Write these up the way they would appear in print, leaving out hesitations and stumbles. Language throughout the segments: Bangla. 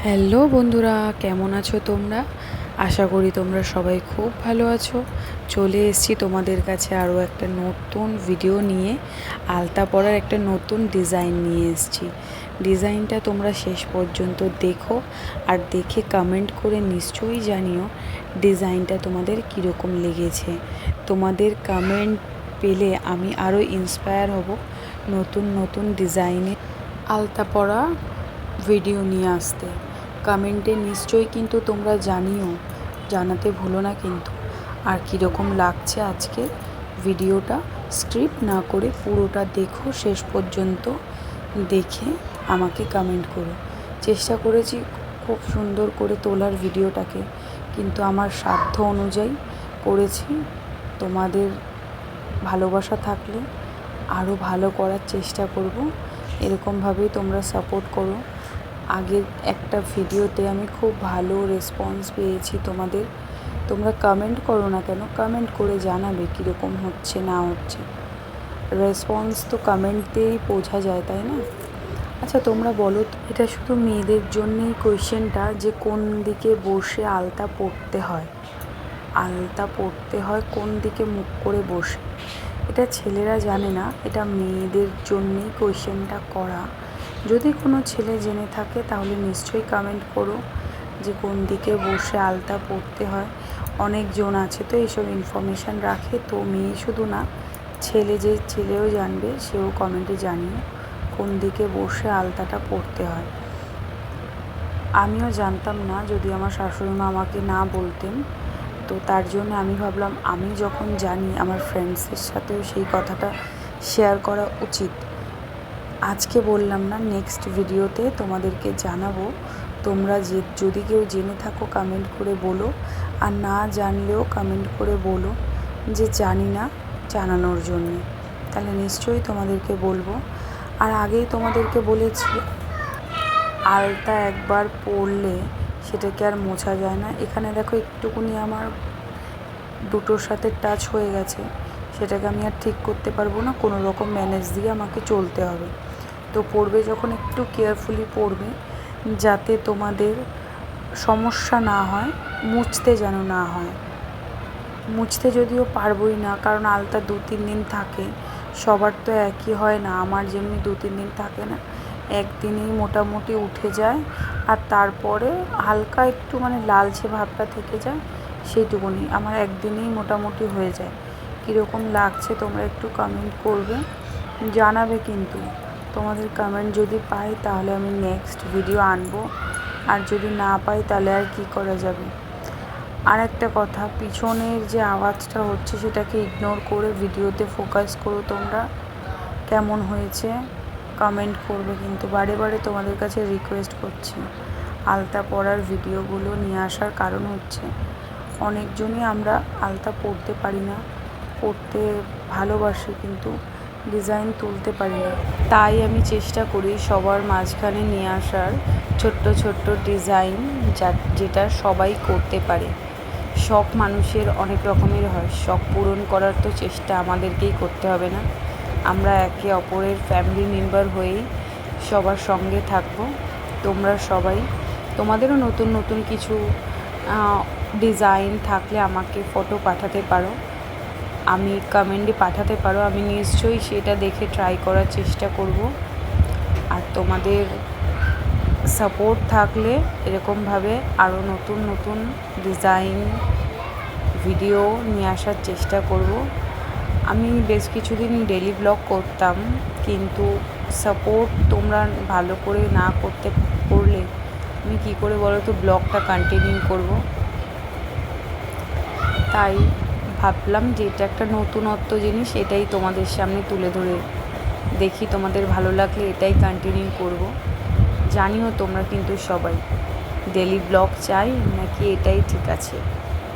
হ্যালো বন্ধুরা, কেমন আছো তোমরা? আশা করি তোমরা সবাই খুব ভালো আছো। চলে এসেছি তোমাদের কাছে আরও একটা নতুন ভিডিও নিয়ে। আলতা পরার একটা নতুন ডিজাইন নিয়ে এসেছি। ডিজাইনটা তোমরা শেষ পর্যন্ত দেখো আর দেখে কমেন্ট করে নিশ্চয়ই জানিও ডিজাইনটা তোমাদের কীরকম লেগেছে। তোমাদের কমেন্ট পেলে আমি আরও ইন্সপায়ার হব নতুন নতুন ডিজাইনে আলতা পরা ভিডিও নিয়ে আসতে। কমেন্টে নিশ্চয়ই কিন্তু তোমরা জানাতে ভুলো না কিন্তু। আর কীরকম লাগছে আজকে ভিডিওটা স্ক্রিপ্ট না করে পুরোটা দেখো, শেষ পর্যন্ত দেখে আমাকে কমেন্ট করো। চেষ্টা করেছি খুব সুন্দর করে তোলার ভিডিওটাকে, কিন্তু আমার সাধ্য অনুযায়ী করেছি। তোমাদের ভালোবাসা থাকলে আরও ভালো করার চেষ্টা করব। এরকমভাবেই তোমরা সাপোর্ট করো। আগের একটা ভিডিওতে আমি খুব ভালো রেসপন্স পেয়েছি তোমাদের। তোমরা কমেন্ট করো না কেন, কমেন্ট করে জানাবে কীরকম হচ্ছে না হচ্ছে। রেসপন্স তো কমেন্ট দিয়েই বোঝা যায়, তাই না? আচ্ছা তোমরা বলো, এটা শুধু মেয়েদের জন্যেই কোয়েশ্চেনটা যে কোন দিকে বসে আলতা পরতে হয়। আলতা পরতে হয় কোন দিকে মুখ করে বসে, এটা ছেলেরা জানে না। এটা মেয়েদের জন্যেই কোয়েশ্চেনটা করা। যদি কোনো ছেলে জেনে থাকে তাহলে নিশ্চয়ই কমেন্ট করো যে কোন দিকে বসে আলতা পরতে হয়। অনেকজন আছে তো এইসব ইনফরমেশান রাখে, তো মেয়ে শুধু না, ছেলেও জানবে, সেও কমেন্টে জানিও কোন দিকে বসে আলতাটা পরতে হয়। আমিও জানতাম না যদি আমার শাশুড়ি মা আমাকে না বলতেন। তো তার জন্য আমি ভাবলাম আমি যখন জানি আমার ফ্রেন্ডসের সাথেও সেই কথাটা শেয়ার করা উচিত। আজকে বললাম না, নেক্সট ভিডিওতে তোমাদেরকে জানাবো। তোমরা যদি কেউ জেনে থাকো কমেন্ট করে বলো, আর না জানলেও কমেন্ট করে বলো যে জানি না, জানানোর জন্যে। তাহলে নিশ্চয়ই তোমাদেরকে বলবো। আর আগেই তোমাদেরকে বলেছি, আলতা একবার পরলে সেটাকে আর মোছা যায় না। এখানে দেখো একটুকুনি আমার দুটোর সাথে টাচ হয়ে গেছে, সেটাকে আমি আর ঠিক করতে পারবো না। কোনো রকম ম্যানেজ দিয়ে আমাকে চলতে হবে। তো পরবে যখন একটু কেয়ারফুলি পরবে, যাতে তোমাদের সমস্যা না হয়, মুছতে যেন না হয়। মুছতে যদিও পারবোই না, কারণ আলতা 2-3 দিন থাকে। সবার তো একই হয় না, আমার যেমনি 2-3 দিন থাকে না, একদিনেই মোটামুটি উঠে যায়। আর তারপরে হালকা একটু লালচে ভাবটা থেকে যায়, সেইটুকুনি আমার একদিনেই মোটামুটি হয়ে যায়। কীরকম লাগছে তোমরা একটু কমেন্ট করবে, জানাবে কিন্তু। তোমাদের কমেন্ট যদি পাই তাহলে আমি নেক্সট ভিডিও আনবো, আর যদি না পাই তাহলে আর কি করা যাবে। আর একটা কথা, পিছনের যে আওয়াজটা হচ্ছে সেটাকে ইগনোর করে ভিডিওতে ফোকাস করো। তোমরা কেমন হয়েছে কমেন্ট করবে কিন্তু। বারে বারে তোমাদের কাছে রিকোয়েস্ট করছি, আলতা পরার ভিডিওগুলো নিয়ে আসার কারণ হচ্ছে অনেকজনই আমরা আলতা পরতে পারি না, পরতে ভালোবাসি কিন্তু ডিজাইন তুলতে পারি না। তাই আমি চেষ্টা করি সবার মাঝখানে নিয়ে আসার ছোট্ট ছোট্ট ডিজাইন, যেটা সবাই করতে পারে। শখ মানুষের অনেক রকমের হয়, শখ পূরণ করার তো চেষ্টা আমাদেরকেই করতে হবে না? আমরা একে অপরের ফ্যামিলি মেম্বার হয়েই সবার সঙ্গে থাকবো। তোমরা সবাই, তোমাদেরও নতুন নতুন কিছু ডিজাইন থাকলে আমাকে ফটো পাঠাতে পারো, আমি কমেন্টে পাঠাতে পারো। আমি নিশ্চয়ই সেটা দেখে ট্রাই করার চেষ্টা করব। আর তোমাদের সাপোর্ট থাকলে এরকমভাবে আরও নতুন নতুন ডিজাইন ভিডিও নিয়ে আসার চেষ্টা করব। আমি বেশ কিছুদিন ডেলি ব্লগ করতাম, কিন্তু সাপোর্ট তোমরা ভালো করে না করলে আমি কী করে বলো তো ব্লগটা কন্টিনিউ করব। তাই ভাবলাম যে এটা একটা নতুনত্ব জিনিস, এটাই তোমাদের সামনে তুলে ধরে দেখি তোমাদের ভালো লাগলে এটাই কন্টিনিউ করব। জানিও তোমরা কিন্তু সবাই ডেলি ব্লগ চাই নাকি এটাই ঠিক আছে,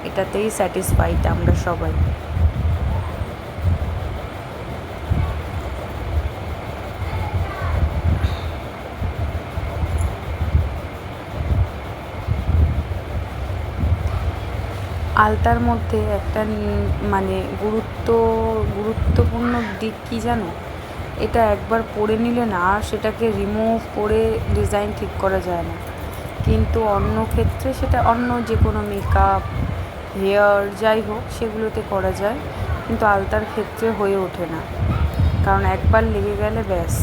এটাতেই স্যাটিসফাইড আমরা সবাই। আলতার মধ্যে একটা গুরুত্বপূর্ণ দিক কী জানো? এটা একবার পরে নিলে না, সেটাকে রিমুভ করে ডিজাইন ঠিক করা যায় না। কিন্তু অন্য ক্ষেত্রে সেটা অন্য যে কোনো মেকআপ, হেয়ার যাই হোক সেগুলোতে করা যায়, কিন্তু আলতার ক্ষেত্রে হয়ে ওঠে না, কারণ একবার লেগে গেলে ব্যাস।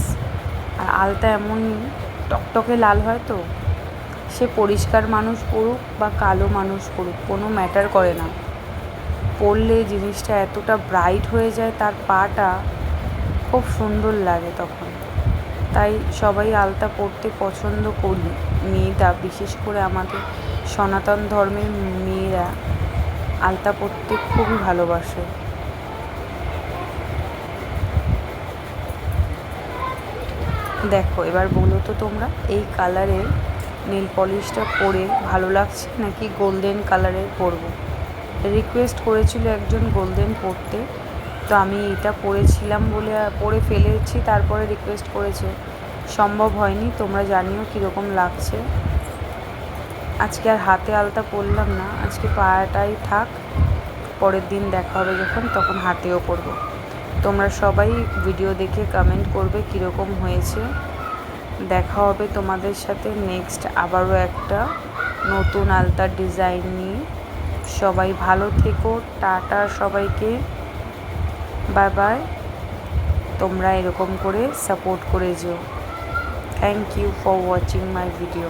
আর আলতা এমন টকটকে লাল হয় তো, সে পরিষ্কার মানুষ পড়ুক বা কালো মানুষ পড়ুক কোনো ম্যাটার করে না, পরলে জিনিসটা এতটা ব্রাইট হয়ে যায়, তার পাটা খুব সুন্দর লাগে তখন। তাই সবাই আলতা পরতে পছন্দ করি, মেয়েরা বিশেষ করে আমাদের সনাতন ধর্মের মেয়েরা আলতা পরতে খুবই ভালোবাসে। দেখো এবার বলো তো তোমরা, এই কালারের নেল পলিশটা পরে ভালো লাগছে নাকি গোল্ডেন কালারের পরবো? রিকোয়েস্ট করেছিল একজন গোল্ডেন পরতে, তো আমি এটা পরেছিলাম বলে পরে ফেলেছি, তারপরে রিকোয়েস্ট করেছে, সম্ভব হয়নি। তোমরা জানিও কীরকম লাগছে। আজকে আর হাতে আলতা পরলাম না, আজকে পাটাই থাক, পরের দিন দেখা হবে যখন, তখন হাতেও পরবো। তোমরা সবাই ভিডিও দেখে কমেন্ট করবে কীরকম হয়েছে। দেখা হবে তোমাদের সাথে নেক্সট আবারও একটা নতুন আলতার ডিজাইন নিয়ে। সবাই ভালো থেকো, টাটা সবাইকে, বাই বাই। তোমরা এরকম করে সাপোর্ট করে যেও। Thank you for watching my video.